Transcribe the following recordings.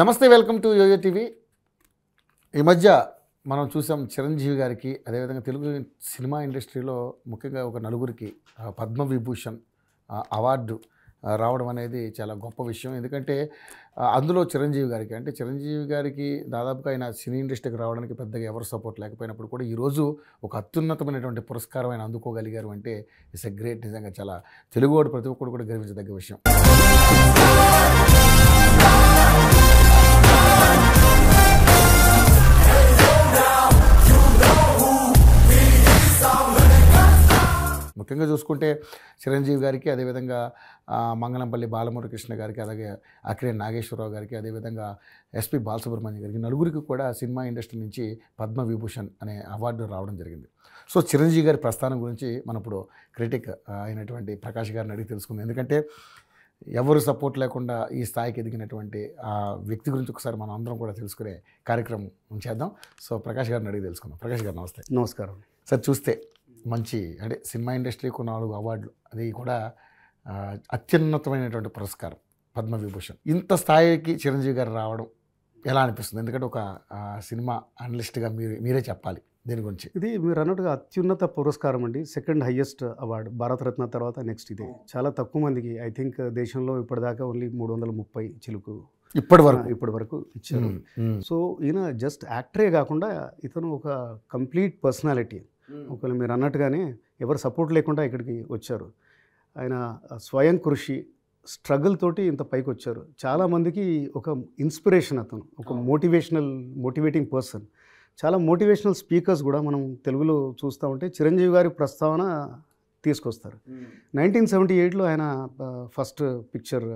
నమస్తే, welcome to yo-yo TV. ఈ మధ్య మనం చూసాం చిరంజీవి గారికి, అదేవిధంగా తెలుగు సినిమా ఇండస్ట్రీలో ముఖ్యంగా ఒక నలుగురికి పద్మవిభూషణ్ అవార్డు రావడం అనేది చాలా గొప్ప విషయం. ఎందుకంటే అందులో చిరంజీవి గారికి దాదాపుగా ఆయన సినీ ఇండస్ట్రీకి రావడానికి పెద్దగా ఎవరు సపోర్ట్ లేకపోయినప్పుడు కూడా ఈరోజు ఒక అత్యున్నతమైనటువంటి పురస్కారం ఆయన అందుకోగలిగారు అంటే ఇట్స్ ఎ గ్రేట్. నిజంగా చాలా తెలుగువాడు ప్రతి ఒక్కరు కూడా గర్వించదగ్గ విషయం. ముఖ్యంగా చూసుకుంటే చిరంజీవి గారికి, అదేవిధంగా మంగళంపల్లి బాలమురకృష్ణ గారికి, అలాగే అక్కినేని నాగేశ్వరరావు గారికి, అదేవిధంగా ఎస్పి బాలసుబ్రహ్మణ్యం గారికి, నలుగురికి కూడా సినిమా ఇండస్ట్రీ నుంచి పద్మవిభూషణ్ అనే అవార్డు రావడం జరిగింది. సో చిరంజీవి గారి ప్రస్థానం గురించి మనం ఇప్పుడు క్రిటిక్ అయినటువంటి ప్రకాష్ గారిని అడిగి తెలుసుకుందాం. ఎందుకంటే ఎవరు సపోర్ట్ లేకుండా ఈ స్థాయికి ఎదిగినటువంటి ఆ వ్యక్తి గురించి ఒకసారి మనం అందరం కూడా తెలుసుకునే కార్యక్రమం చేద్దాం. సో ప్రకాష్ గారిని అడిగి తెలుసుకుందాం. ప్రకాష్ గారు నమస్తే. నమస్కారం సార్. చూస్తే మంచి అంటే సినిమా ఇండస్ట్రీకి 4 అవార్డులు, అది కూడా అత్యున్నతమైనటువంటి పురస్కారం పద్మవిభూషణ్. ఇంత స్థాయికి చిరంజీవి గారు రావడం ఎలా అనిపిస్తుంది? ఎందుకంటే ఒక సినిమా అనలిస్ట్గా మీరే చెప్పాలి దీని గురించి. ఇది మీరు అన్నట్టుగా అత్యున్నత పురస్కారం అండి, సెకండ్ హైయెస్ట్ అవార్డు. భారతరత్న తర్వాత నెక్స్ట్ ఇదే. చాలా తక్కువ మందికి, ఐ థింక్ దేశంలో ఇప్పటిదాకా ఓన్లీ 330 చిలుకు ఇప్పటి వరకు ఇచ్చారు. సో ఈయన జస్ట్ యాక్టరే కాకుండా ఇతను ఒక కంప్లీట్ పర్సనాలిటీ. ఒకవేళ మీరు అన్నట్టుగానే ఎవరు సపోర్ట్ లేకుండా ఇక్కడికి వచ్చారు. ఆయన స్వయం కృషి, స్ట్రగుల్ తోటి ఇంత పైకి వచ్చారు. చాలామందికి ఒక ఇన్స్పిరేషన్ అతను, ఒక మోటివేటింగ్ పర్సన్. చాలా మోటివేషనల్ స్పీకర్స్ కూడా మనం తెలుగులో చూస్తూ ఉంటే చిరంజీవి గారి ప్రస్తావన తీసుకొస్తారు. 1978లో ఆయన ఫస్ట్ పిక్చర్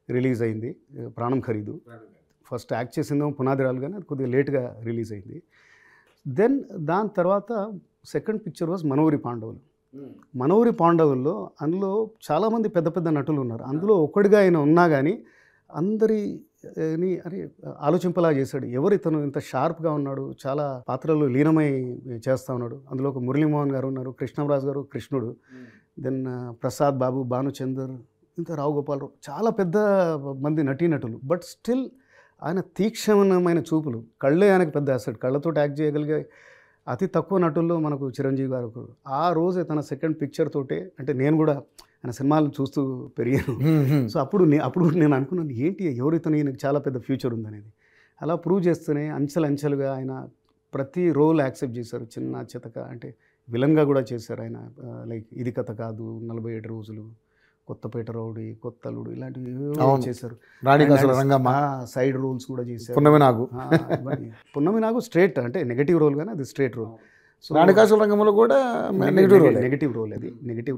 రిలీజ్ అయింది, ప్రాణం ఖరీదు. ఫస్ట్ యాక్ట్ చేసిందేమో పునాదిరాలు, కానీ అది కొద్దిగా లేట్గా రిలీజ్ అయింది. దెన్ దాని తర్వాత సెకండ్ పిక్చర్ వాజ్ మనోహరి పాండవులు. మనోహరి పాండవుల్లో అందులో చాలామంది పెద్ద పెద్ద నటులు ఉన్నారు. అందులో ఒక్కడిగా ఆయన ఉన్నా కానీ అందరిని ఆలోచింపలా చేశాడు. ఎవరు ఇతను ఇంత షార్ప్గా ఉన్నాడు, చాలా పాత్రలు లీనమై చేస్తూ ఉన్నాడు. అందులో ఒక మురళీమోహన్ గారు ఉన్నారు, కృష్ణంరాజు గారు కృష్ణుడు, దెన్ ప్రసాద్ బాబు, భానుచందర్, ఇంత రావు గోపాలరావు, చాలా పెద్ద మంది నటీనటులు. బట్ స్టిల్ ఆయన తీక్షణమైన చూపులు, కళ్ళే ఆయనకు పెద్ద అసెట్. కళ్ళతో యాక్ట్ చేయగలిగే అతి తక్కువ నటుల్లో మనకు చిరంజీవి గారు. ఆ రోజే తన సెకండ్ పిక్చర్ తోటే, అంటే నేను కూడా ఆయన సినిమాలు చూస్తూ పెరిగాను. సో అప్పుడు నేను అనుకున్నాను, ఏంటి ఎవరితో ఈయనకు చాలా పెద్ద ఫ్యూచర్ ఉందనేది. అలా ప్రూవ్ చేస్తూనే అంచెలుగా ఆయన ప్రతి రోల్ యాక్సెప్ట్ చేశారు. చిన్న చితక అంటే విలన్గా కూడా చేశారు ఆయన. లైక్ ఇది కథ కాదు, 47 రోజులు, కొత్తపేట రౌడీ, కొత్తలుడు, ఇలాంటివి చేశారు. సైడ్ రోల్స్ కూడా చేశారు. పున్నమి నాగు స్ట్రేట్, అంటే నెగటివ్ రోల్, కానీ అది స్ట్రేట్ రోల్. సో రాణికాసుల రంగంలో కూడా నెగటివ్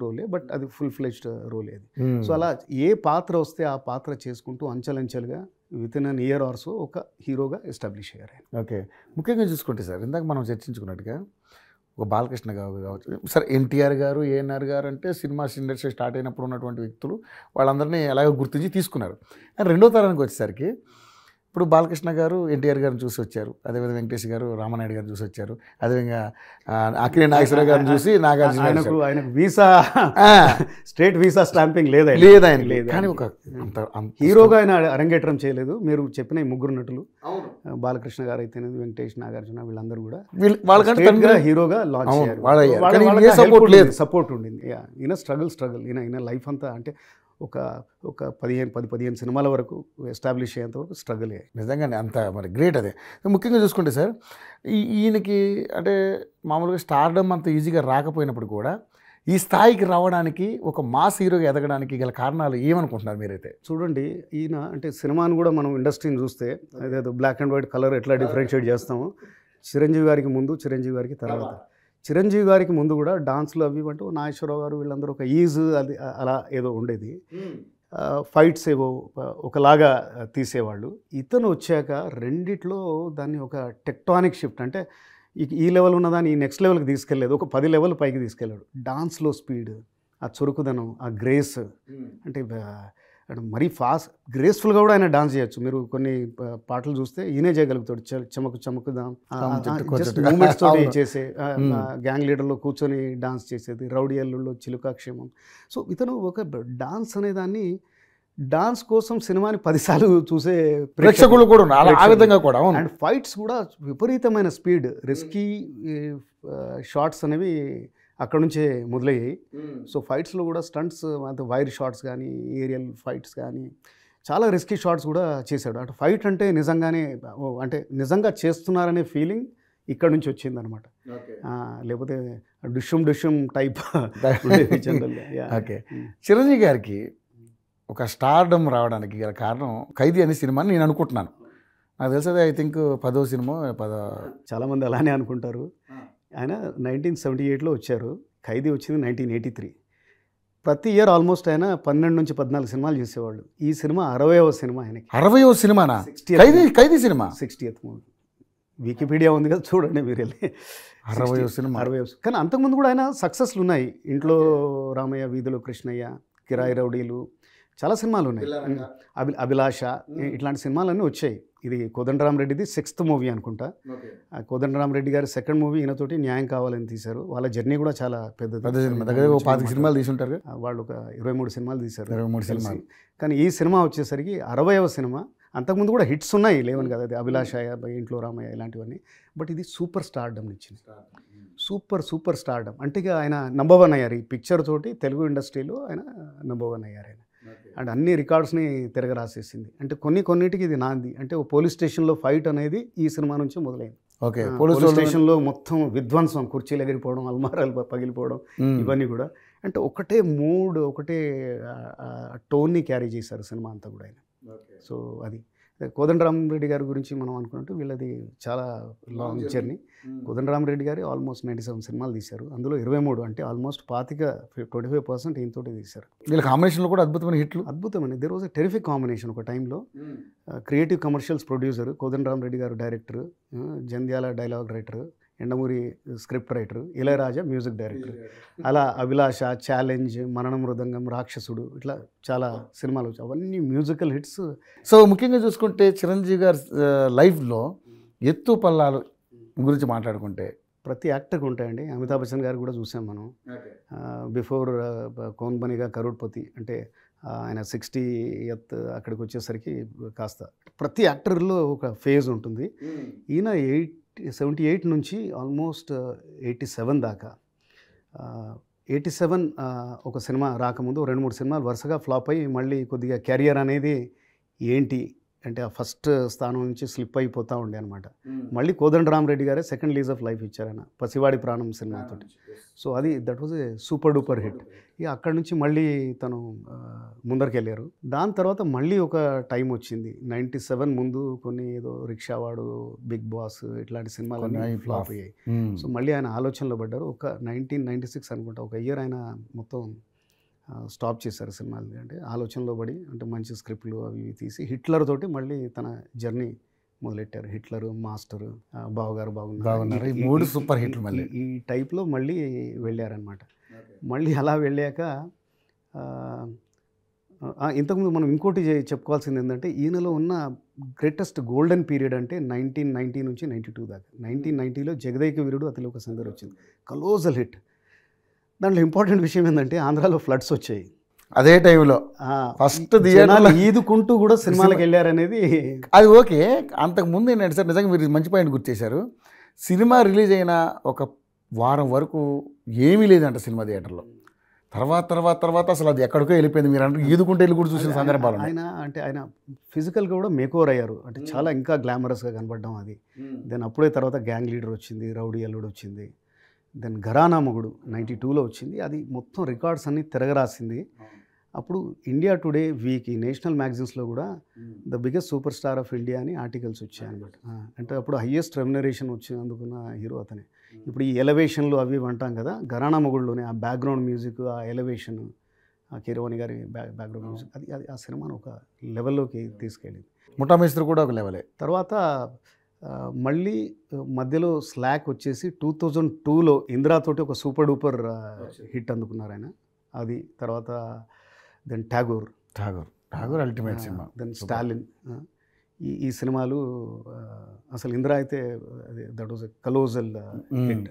రోలే, బట్ అది ఫుల్ ఫ్లెజ్డ్ రోలే అది. సో అలా ఏ పాత్ర వస్తే ఆ పాత్ర చేసుకుంటూ అంచెలుగా within an year or so ఒక హీరోగా ఎస్టాబ్లిష్ అయ్యారు. ఓకే. ముఖ్యంగా చూసుకుంటే సార్, ఇందాక మనం చర్చించుకున్నట్టుగా ఒక బాలకృష్ణ గారు కావచ్చు, సరే ఎన్టీఆర్ గారు, ఏఎన్ఆర్ గారు అంటే సినిమా ఇండస్ట్రీ స్టార్ట్ అయినప్పుడు ఉన్నటువంటి వ్యక్తులు, వాళ్ళందరినీ ఎలాగో గుర్తించి తీసుకున్నారు. కానీ రెండో తరానికి వచ్చేసరికి ఇప్పుడు బాలకృష్ణ గారు ఎన్టీఆర్ గారిని చూసి వచ్చారు, అదేవిధంగా వెంకటేష్ గారు రామానాయుడు గారిని చూసి వచ్చారు, అదేవిధంగా అక్కినేని నాగేశ్వరరావు గారిని చూసి నాగార్జున, ఆయనకు వీసా స్టేట్ వీసా స్టాంపింగ్ లేదు. కానీ ఒక హీరోగా ఆయన అరంగేట్రం చేయలేదు. మీరు చెప్పిన ఈ ముగ్గురు నటులు, బాలకృష్ణ గారు అయితే, వెంకటేష్, నాగార్జున, వీళ్ళందరూ కూడా వాళ్ళకంటే హీరోగా లాంచ్ అయ్యారు. సపోర్ట్ ఉండింది. ఈయన స్ట్రగుల్ ఈయన లైఫ్ అంతా, అంటే ఒక 10-15 సినిమాల వరకు ఎస్టాబ్లిష్ అయ్యేంత వరకు స్ట్రగుల్ అయ్యాయి. నిజంగానే అంత మరి గ్రేట్. అదే ముఖ్యంగా చూసుకుంటే సార్, ఈయనకి అంటే మామూలుగా స్టార్డమ్ అంత ఈజీగా రాకపోయినప్పుడు కూడా ఈ స్థాయికి రావడానికి, ఒక మాస్ హీరోగా ఎదగడానికి గల కారణాలు ఏమనుకుంటున్నారు మీరైతే? చూడండి, ఈయన అంటే సినిమాను కూడా మనం ఇండస్ట్రీని చూస్తే అదేదో బ్లాక్ అండ్ వైట్ కలర్ ఎట్లా డిఫరెన్షియేట్ చేస్తామో, చిరంజీవి గారికి ముందు, చిరంజీవి గారికి తర్వాత. చిరంజీవి గారికి ముందు కూడా డాన్స్లు అవి అంటూ నాగేశ్వరరావు గారు వీళ్ళందరూ ఒక ఈజ్ అది అలా ఏదో ఉండేది. ఫైట్స్ ఏవో ఒకలాగా తీసేవాళ్ళు. ఇతను వచ్చాక రెండిట్లో దాన్ని ఒక టెక్టానిక్ షిఫ్ట్, అంటే ఈ లెవెల్ ఉన్నదాన్ని ఈ నెక్స్ట్ లెవెల్కి తీసుకెళ్ళలేదు, ఒక 10 లెవెల్ పైకి తీసుకెళ్ళాడు. డాన్స్లో స్పీడ్, ఆ చురుకుదనం, ఆ గ్రేస్, అంటే మరీ ఫాస్ట్ గ్రేస్ఫుల్గా కూడా ఆయన డాన్స్ చేయొచ్చు. మీరు కొన్ని పాటలు చూస్తే ఈయనే చేయగలుగుతాడు. చమకుదాం జస్ట్ మూమెంట్స్ తోటి చేసే, గ్యాంగ్ లీడర్లో కూర్చొని డాన్స్ చేసేది, రౌడీ అల్లుల్లో చిలుకాక్షేమం. సో ఇతను ఒక డాన్స్ అనే దాన్ని డాన్స్ కోసం సినిమాని 10 సార్లు చూసే ప్రేక్షకులు కూడా ఉన్నారు ఆ విధంగా కూడా. అవును. అండ్ ఫైట్స్ కూడా విపరీతమైన స్పీడ్, రిస్కీ షాట్స్ అనేవి అక్కడ నుంచే మొదలయ్యాయి. సో ఫైట్స్లో కూడా స్టంట్స్ అంటే వైర్ షాట్స్ కానీ ఏరియల్ ఫైట్స్ కానీ చాలా రిస్కీ షాట్స్ కూడా చేశాడు. అంటే ఫైట్ అంటే నిజంగానే అంటే నిజంగా చేస్తున్నారనే ఫీలింగ్ ఇక్కడ నుంచి వచ్చిందనమాట. లేకపోతే డుషుమ్ టైప్. ఓకే. చిరంజీవి గారికి ఒక స్టార్డమ్ రావడానికి గల కారణం ఖైదీ అనే సినిమా అని నేను అనుకుంటున్నాను. నాకు తెలిసేది ఐ థింక్ 10వ సినిమా. చాలామంది అలానే అనుకుంటారు. ఆయన 1978లో వచ్చారు, ఖైదీ వచ్చింది 1983. ప్రతి ఇయర్ ఆల్మోస్ట్ ఆయన 12 నుంచి 14 సినిమాలు చేసేవాళ్ళు. ఈ సినిమా 60వ సినిమా ఆయనకి. 60వ సినిమానా? ఖైదీ సినిమా 60th మూవీ. వికీపీడియా ఉంది కదా, చూడండి మీరు వెళ్ళి. 60వ సినిమా. 60వ. కానీ అంతకుముందు కూడా ఆయన సక్సెస్లు ఉన్నాయి. ఇంట్లో రామయ్య, వీధిలో కృష్ణయ్య, కిరాయి రౌడీలు, చాలా సినిమాలు ఉన్నాయి. అభిలాష, ఇట్లాంటి సినిమాలన్నీ వచ్చాయి. ఇది కోదండరామరెడ్డిది 6th మూవీ అనుకుంటా. కోదండరామరెడ్డి గారి 2nd మూవీ ఈయనతోటి న్యాయం కావాలని తీశారు. వాళ్ళ జర్నీ కూడా చాలా పెద్ద దగ్గర 25 సినిమాలు తీసుంటారు. వాళ్ళు ఒక 23 సినిమాలు తీశారు. 23 సినిమాలు. కానీ ఈ సినిమా వచ్చేసరికి 60వ సినిమా. అంతకుముందు కూడా హిట్స్ ఉన్నాయి, లేవని కదా, అది అభిలాష, ఇంట్లో రామయ్య ఇలాంటివన్నీ. బట్ ఇది సూపర్ స్టార్డమ్ ఇచ్చింది. సూపర్ స్టార్డమ్ అంటే ఇక ఆయన నంబర్ 1 అయ్యారు. ఈ పిక్చర్ తోటి తెలుగు ఇండస్ట్రీలో ఆయన నంబర్ 1 అయ్యారు ఆయన. అండ్ అన్ని రికార్డ్స్ని తిరగరాసేసింది. అంటే కొన్నిటికి ఇది నాంది. అంటే ఓ పోలీస్ స్టేషన్లో ఫైట్ అనేది ఈ సినిమా నుంచి మొదలైంది. ఓకే. పోలీస్ స్టేషన్లో మొత్తం విధ్వంసం, కుర్చీలు ఎగిరిపోవడం, అల్మారాలు పగిలిపోవడం, ఇవన్నీ కూడా అంటే ఒకటే మూడ్, ఒకటే టోన్ని క్యారీ చేశారు సినిమా అంతా కూడా ఆయన. సో అది కోదండరామరెడ్డి గారి గురించి మనం అనుకున్నట్టు వీళ్ళది చాలా లాంగ్ జర్నీ. కోదండరామరెడ్డి గారు ఆల్మోస్ట్ 97 సినిమాలు తీశారు. అందులో 23 అంటే ఆల్మోస్ట్ 25% ఈయనతోటి తీశారు. వీళ్ళ కాంబినేషన్లో కూడా అద్భుతమైన హిట్లు. అద్భుతమైన there was a terrific combination. ఒక టైంలో క్రియేటివ్ కమర్షియల్స్ ప్రొడ్యూసర్ కోదండరామరెడ్డి గారు, director Jandhyala dialogue writer, Yandamuri script writer, Ilaiyaraaja music director. అలా అభిలాష, ఛాలెంజ్, మరణ మృదంగం, రాక్షసుడు, ఇట్లా చాలా సినిమాలు వచ్చాయి. అవన్నీ మ్యూజికల్ హిట్స్. సో ముఖ్యంగా చూసుకుంటే చిరంజీవి గారి లైఫ్లో ఎత్తు పల్లాలు గురించి మాట్లాడుకుంటే ప్రతి యాక్టర్కి ఉంటాయండి. అమితాబ్ బచ్చన్ గారు కూడా చూసాం మనం. బిఫోర్ కౌన్ బనేగా కరోడ్పతి అంటే ఆయన 60th అక్కడికి వచ్చేసరికి కాస్త ప్రతి యాక్టర్లో ఒక ఫేజ్ ఉంటుంది. ఈయన 78 నుంచి ఆల్మోస్ట్ 87 దాకా. 87 ఒక సినిమా రాకముందు 2-3 సినిమాలు వరుసగా ఫ్లాప్ అయ్యి మళ్ళీ కొద్దిగా కెరియర్ అనేది ఏంటి అంటే ఆ ఫస్ట్ స్థానం నుంచి స్లిప్ అయిపోతూ ఉండే అనమాట. మళ్ళీ కోదండరామరెడ్డి గారే 2nd లీజ్ ఆఫ్ లైఫ్ ఇచ్చారన్న పసివాడి ప్రాణం సినిమాతో. సో అది that was a super duper hit. ఇక అక్కడి నుంచి మళ్ళీ తను ముందరికి వెళ్ళారు. దాని తర్వాత మళ్ళీ ఒక టైం వచ్చింది 97 ముందు. కొన్ని ఏదో రిక్షావాడు, బిగ్ బాస్ ఇట్లాంటి సినిమాలన్నీ ఫ్లాప్ అయ్యాయి. సో మళ్ళీ ఆయన ఆలోచనలో పడ్డారు. ఒక 1996 అనుకుంటా, ఒక ఇయర్ ఆయన మొత్తం స్టాప్ చేశారు సినిమాలు. అంటే ఆలోచనలో పడి అంటే మంచి స్క్రిప్ట్లు అవి తీసి హిట్లర్ తోటి మళ్ళీ తన జర్నీ మొదలెట్టారు. హిట్లర్, మాస్టర్, బావగారు బాగున్నారు, ఈ 3 సూపర్ హిట్లు మళ్ళీ ఈ టైప్లో మళ్ళీ వెళ్ళారనమాట. మళ్ళీ అలా వెళ్ళాక ఇంతకుముందు మనం ఇంకోటి చెప్పుకోవాల్సింది ఏంటంటే ఈయనలో ఉన్న గ్రేటెస్ట్ గోల్డెన్ పీరియడ్ అంటే 1990 నుంచి 92 దాకా. 1990లో జగదేక వీరుడు అతిలోక సుందరి వచ్చింది, కలోజల్ హిట్. దాంట్లో ఇంపార్టెంట్ విషయం ఏంటంటే ఆంధ్రాలో ఫ్లడ్స్ వచ్చాయి అదే టైంలో. ఫస్ట్ ఈదుకుంటూ కూడా సినిమాలకు వెళ్ళారనేది అది ఓకే. అంతకుముందు ఏంటంటే సార్, నిజంగా మీరు మంచి పాయింట్ గుర్తు చేశారు. సినిమా రిలీజ్ అయిన ఒక వారం వరకు ఏమీ లేదంట సినిమా థియేటర్లో. తర్వాత అసలు అది ఎక్కడికో వెళ్ళిపోయింది. మీరు అంటే ఈదుకుంటే వెళ్ళి కూడా చూసిన సందర్భాలు. ఆయన ఫిజికల్గా కూడా మేకోవర్ అయ్యారు. అంటే చాలా ఇంకా గ్లామరస్గా కనపడడం అది. దెన్ అప్పుడే తర్వాత గ్యాంగ్ లీడర్ వచ్చింది, రౌడీ అల్లుడు వచ్చింది, దెన్ ఘరానా మొగుడు 92లో వచ్చింది. అది మొత్తం రికార్డ్స్ అన్ని తిరగరాసింది. అప్పుడు ఇండియా టుడే వీక్కి నేషనల్ మ్యాగజైన్స్లో కూడా the biggest super star of India అని ఆర్టికల్స్ వచ్చాయి అనమాట. అంటే అప్పుడు హయ్యెస్ట్ రెమ్యునరేషన్ వచ్చి అందుకున్న హీరో అతనే. ఇప్పుడు ఈ ఎలివేషన్లు అవి అంటాం కదా, ఘరానా మొగుడులోనే ఆ బ్యాక్గ్రౌండ్ మ్యూజిక్, ఆ ఎలివేషన్, ఆ కీరవాణి గారి బ్యాక్గ్రౌండ్ మ్యూజిక్, అది ఆ సినిమాను ఒక లెవెల్లోకి తీసుకెళ్ళింది. ముఠా మేస్త్రి కూడా ఒక లెవెలే. తర్వాత మళ్ళీ మధ్యలో స్లాక్ వచ్చేసి 2002లో ఇందిరాతోటి ఒక సూపర్ డూపర్ హిట్ అందుకున్నారు ఆయన. అది తర్వాత దెన్ ఠాగూర్ అల్టిమేట్ సినిమా, దెన్ స్టాలిన్. ఈ సినిమాలు అసలు ఇందిరా అయితే that was a colossal hit.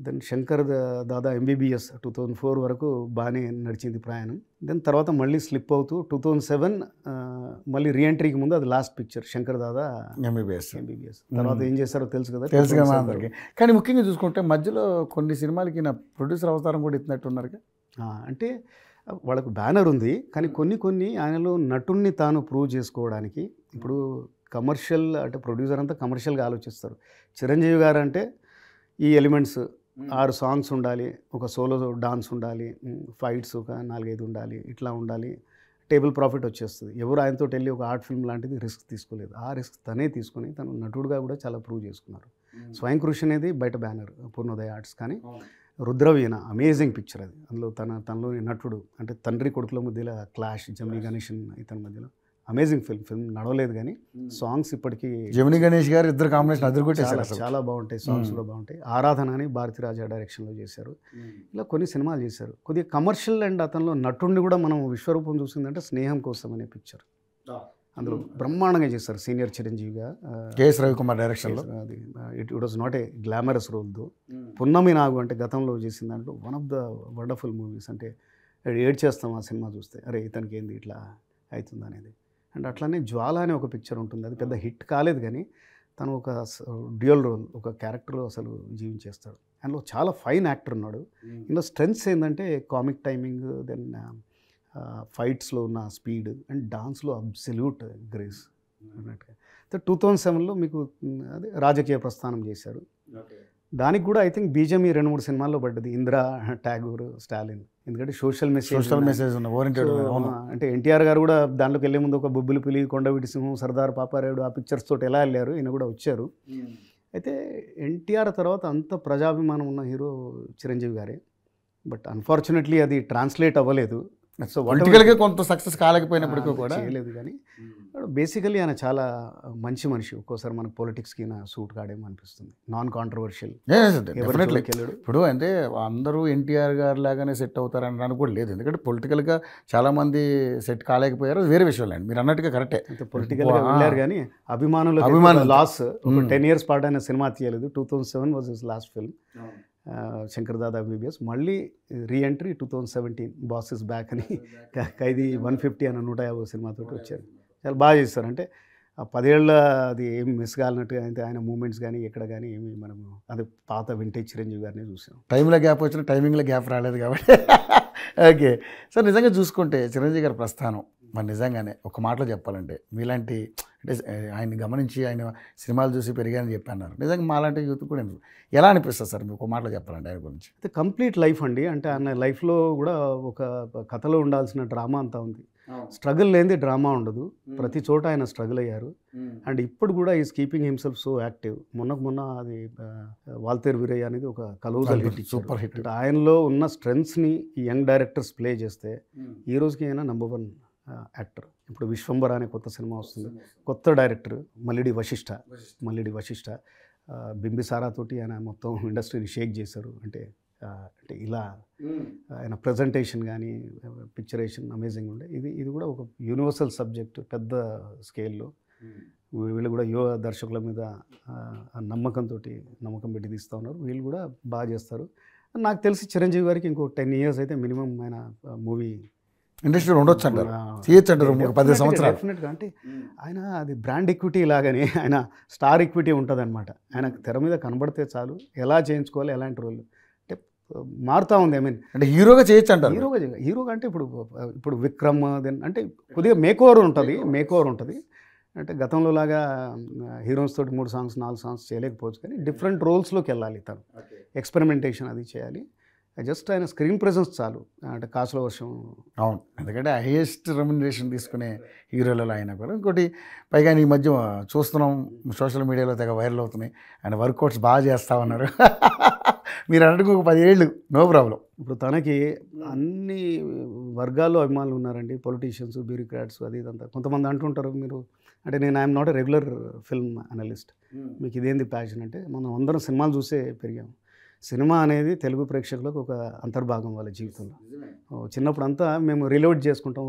Then Shankar Dada MBBS 2004 వరకు బాగానే నడిచింది ప్రయాణం. దెన్ తర్వాత మళ్ళీ స్లిప్ అవుతూ 2007 మళ్ళీ రీఎంట్రీకి ముందు అది last picture Shankar Dada MBBS. తర్వాత ఏం చేశారో తెలుసు కదా, తెలుసు కదా అందరికీ. కానీ ముఖ్యంగా చూసుకుంటే మధ్యలో కొన్ని సినిమాలకి నా ప్రొడ్యూసర్ అవతారం కూడా ఇచ్చినట్టున్నారు. అంటే వాళ్ళకు బ్యానర్ ఉంది, కానీ కొన్ని ఆయనలో నటుణ్ణి తాను ప్రూవ్ చేసుకోవడానికి ఇప్పుడు కమర్షియల్ అంటే ప్రొడ్యూసర్ అంతా కమర్షియల్గా ఆలోచిస్తారు. చిరంజీవి గారు అంటే ఈ ఎలిమెంట్స్ 6 సాంగ్స్ ఉండాలి, ఒక సోలో డాన్స్ ఉండాలి, ఫైట్స్ ఒక 4-5 ఉండాలి, ఇట్లా ఉండాలి, టేబుల్ ప్రాఫిట్ వచ్చేస్తుంది. ఎవరు ఆయనతో వెళ్ళి ఒక ఆర్ట్ ఫిల్మ్ లాంటిది రిస్క్ తీసుకోలేదు. ఆ రిస్క్ తనే తీసుకొని తను నటుడుగా కూడా చాలా ప్రూవ్ చేసుకున్నారు. స్వయం కృషి అనేది బయట బ్యానర్ పూర్ణోదయ ఆర్ట్స్, కానీ రుద్రవీణ అమేజింగ్ పిక్చర్ అది. అందులో తనలోని నటుడు అంటే తండ్రి కొడుకుల మధ్యలో క్లాష్, జమినీ గణేషన్ ఇతని మధ్యలో అమేజింగ్ ఫిల్మ్ నడవలేదు, కానీ సాంగ్స్ ఇప్పటికీ జమినీ గణేష్ గారు ఇద్దరు కాంబినేషన్ అదరగొట్టేశారు. చాలా బాగుంటాయి, సాంగ్స్ కూడా బాగుంటాయి. ఆరాధన అని భారతీరాజా డైరెక్షన్లో చేశారు. ఇలా కొన్ని సినిమాలు చేశారు. కొద్దిగా కమర్షియల్ అండ్ అతనిలో నటుడిని కూడా మనం విశ్వరూపం చూసిందంటే స్నేహం కోసం అనే పిక్చర్. అందులో బ్రహ్మాండంగా చేశారు సీనియర్ చిరంజీవిగా, కేఎస్ రవికుమార్ డైరెక్షన్లో. అది it was not a glamorous రోల్తో. పున్నమి నాగు అంటే గతంలో చేసిన దాంట్లో one of the wonderful movies. అంటే ఏడ్ చేస్తాం ఆ సినిమా చూస్తే, అరే ఇతనికి ఏంది ఇట్లా అవుతుంది అనేది. అండ్ అట్లానే జ్వాల అనే ఒక పిక్చర్ ఉంటుంది, అది పెద్ద హిట్ కాలేదు, కానీ తను ఒక డ్యూయల్ రోల్, ఒక క్యారెక్టర్ అసలు జీవించేస్తాడు. అందులో చాలా ఫైన్ యాక్టర్ ఉన్నాడు. ఇందులో స్ట్రెంగ్స్ ఏంటంటే కామిక్ టైమింగ్, దెన్ ఫైట్స్లో ఉన్న స్పీడ్ అండ్ డాన్స్లో అబ్సల్యూట్ గ్రేస్ అన్నట్టుగా. 2007లో మీకు అదే రాజకీయ ప్రస్థానం చేశారు. దానికి కూడా ఐ థింక్ బీజం ఈ 2-3 సినిమాల్లో పడ్డది, ఇందిరా, ట్యాగూర్, స్టాలిన్. ఎందుకంటే సోషల్ మెసేజ్ అంటే ఎన్టీఆర్ గారు కూడా దాంట్లోకి వెళ్ళే ముందు ఒక బొబ్బులు పులి, కొండవీటి సింహం, సర్దార్ పాపారాయుడు ఆ పిక్చర్స్ తోటి ఎలా వెళ్ళారు, ఈయన కూడా వచ్చారు. అయితే ఎన్టీఆర్ తర్వాత అంత ప్రజాభిమానం ఉన్న హీరో చిరంజీవి గారే. బట్ అన్ఫార్చునేట్లీ అది ట్రాన్స్లేట్ అవ్వలేదు. సో పొలిటికల్గా కొంత సక్సెస్ కాలేకపోయినప్పటికీ కూడా చేయలేదు, కానీ బేసికలీ ఆయన చాలా మంచి మనిషి. ఒక్కోసారి మనకు పొలిటిక్స్కి సూట్ కాడేమో అనిపిస్తుంది. Non controversial. ఇప్పుడు అంటే అందరూ ఎన్టీఆర్ గారు లాగానే సెట్ అవుతారని అనుకోవడం లేదు, ఎందుకంటే పొలిటికల్గా చాలామంది సెట్ కాలేకపోయారు, వేరే విషయం అండి. మీరు అన్నట్టుగా కరెక్టే, పొలిటికల్గా వెళ్ళారు, కానీ అభిమానులు లాస్. 10 years పాటు ఆయన సినిమా తీయలేదు. 2007 was his last film, Shankar Dada MBBS. మళ్ళీ రీఎంట్రీ 2017 బాస్ ఇస్ బ్యాక్ అని, ఖైదీ 150 అన్న 150 సినిమాతో వచ్చారు. చాలా బాగా చేస్తారు. అంటే ఆ 10 ఏళ్ళ అది ఏమి మిస్ కాలినట్టుగా అయితే ఆయన మూమెంట్స్ కానీ ఎక్కడ కానీ ఏమి మనము అది పాత వింటేజ్ చిరంజీవి గారిని చూసాం. టైంలో గ్యాప్ వచ్చిన టైమింగ్లో గ్యాప్ రాలేదు కాబట్టి. ఓకే సార్, నిజంగా చూసుకుంటే చిరంజీవి గారి ప్రస్థానం మరి నిజంగానే ఒక మాటలో చెప్పాలంటే మీలాంటి అంటే ఆయన్ని గమనించి ఆయన సినిమాలు చూసి పెరిగాయని చెప్పన్నారు. నిజంగా మాలాంటి యూత్ కూడా ఎలా అనిపిస్తుంది సార్ మీకు ఒక మాటలో చెప్పాలంటే ఆయన గురించి? అయితే కంప్లీట్ లైఫ్ అండి. అంటే ఆయన లైఫ్లో కూడా ఒక కథలో ఉండాల్సిన డ్రామా అంతా ఉంది. స్ట్రగుల్ లేనిది డ్రామా ఉండదు. ప్రతి చోట ఆయన స్ట్రగుల్ అయ్యారు. అండ్ ఇప్పుడు కూడా is keeping himself so active. మొన్న అది వాల్తేరు వీరయ్య అనేది ఒక కలోజల్ హిట్, సూపర్ హిట్. ఆయనలో ఉన్న స్ట్రెంగ్స్ని యంగ్ డైరెక్టర్స్ ప్లే చేస్తే ఈ రోజుకి ఆయన #1 యాక్టర్. ఇప్పుడు విశ్వంబర అనే కొత్త సినిమా వస్తుంది, కొత్త డైరెక్టర్ మల్లిడి వశిష్ఠ. బింబిసారా తోటి ఆయన మొత్తం ఇండస్ట్రీని షేక్ చేశారు. అంటే ఇలా ఆయన ప్రజెంటేషన్ కానీ పిక్చరేషన్ అమేజింగ్ ఉండే. ఇది కూడా ఒక యూనివర్సల్ సబ్జెక్ట్, పెద్ద స్కేల్లో. వీళ్ళు కూడా యువ దర్శకుల మీద నమ్మకం పెట్టి తీస్తూ ఉన్నారు. వీళ్ళు కూడా బాగా చేస్తారు. నాకు తెలిసి చిరంజీవి గారికి ఇంకో 10 years అయితే మినిమం ఆయన మూవీ ఇండస్ట్రీలో ఉండొచ్చు అంటారు, చేయొచ్చు అంటారు. 10 సంవత్సరాలు డెఫినెట్గా. అంటే ఆయన అది బ్రాండ్ ఈక్విటీ లాగానే ఆయన స్టార్ ఈక్విటీ ఉంటుంది అనమాట. ఆయన తెర మీద కనబడితే చాలు, ఎలా చేయించుకోవాలి, ఎలాంటి రోల్ అంటే మారుతూ ఉంది. ఐ మీన్ అంటే హీరోగా చేయొచ్చు అంటారు. హీరోగా అంటే ఇప్పుడు విక్రమ్ దెన్ అంటే కొద్దిగా మేక్ ఓవర్ ఉంటుంది. అంటే గతంలో లాగా హీరోస్ తోటి 3 songs 4 songs చేయలేకపోవచ్చు, కానీ డిఫరెంట్ రోల్స్లోకి వెళ్ళాలి. తను ఎక్స్పెరిమెంటేషన్ అది చేయాలి. జస్ట్ ఆయన స్క్రీన్ ప్రెజెన్స్ చాలు. అంటే కాసుల వర్షం. అవును, ఎందుకంటే హైయెస్ట్ రెమ్యునరేషన్ తీసుకునే హీరోలలో ఆయన కూడా. ఇంకోటి పైగా ఈ మధ్య చూస్తున్నాం సోషల్ మీడియాలో తెగ వైరల్ అవుతున్నాయి, ఆయన వర్కౌట్స్ బాగా చేస్తా ఉన్నారు. మీరు అన్నట్టుకు ఒక 10 ఏళ్ళు నో ప్రాబ్లం. ఇప్పుడు తనకి అన్ని వర్గాల్లో అభిమానులు ఉన్నారండి, పొలిటీషియన్స్, బ్యూరోక్రాట్స్, అది ఇదంతా. కొంతమంది అంటుంటారు మీరు అంటే నేను I'm not a regular film analyst, మీకు ఇదేంది ప్యాషన్ అంటే, మనం అందరం సినిమాలు చూసే పెరిగాము. సినిమా అనేది తెలుగు ప్రేక్షకులకు ఒక అంతర్భాగం వాళ్ళ జీవితంలో. చిన్నప్పుడు అంతా మేము రిలోడ్ చేసుకుంటాం.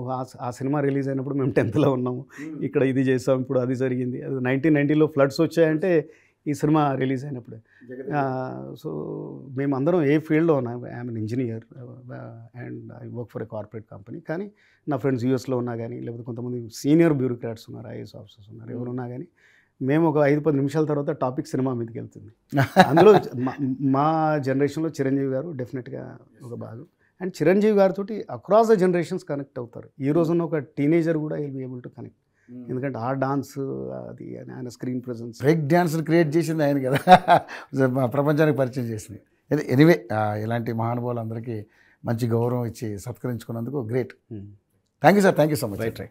ఆ సినిమా రిలీజ్ అయినప్పుడు మేము 10th ఉన్నాము, ఇక్కడ ఇది చేసాం, ఇప్పుడు అది జరిగింది. అది 1990లో ఫ్లడ్స్ వచ్చాయంటే ఈ సినిమా రిలీజ్ అయినప్పుడు. సో మేమందరం ఏ ఫీల్డ్లో ఉన్నాం, I'm N engineer and I work for a corporate company. కానీ నా ఫ్రెండ్స్ యూఎస్లో ఉన్నా కానీ, లేకపోతే కొంతమంది సీనియర్ బ్యూరోక్రాట్స్ ఉన్నారు, ఐఏఎస్ ఆఫీసర్స్ ఉన్నారు, ఎవరు ఉన్నా కానీ మేము ఒక 5-10 నిమిషాల తర్వాత టాపిక్ సినిమా మీదకి వెళ్తుంది. అందులో మా జనరేషన్లో చిరంజీవి గారు డెఫినెట్గా ఒక భాగం. అండ్ చిరంజీవి గారితో అక్రాస్ ద జనరేషన్స్ కనెక్ట్ అవుతారు. ఈ రోజున్న ఒక టీనేజర్ కూడా will be able to connect. ఎందుకంటే ఆ డాన్స్, అది ఆయన స్క్రీన్ ప్రెజెన్స్, బ్రేక్ డ్యాన్స్ని క్రియేట్ చేసింది ఆయన కదా, ప్రపంచానికి పరిచయం చేసింది. ఎనీవే ఇలాంటి మహానుభావులు అందరికీ మంచి గౌరవం ఇచ్చి సత్కరించుకున్నందుకు great. Thank you sir, thank you so much. Right.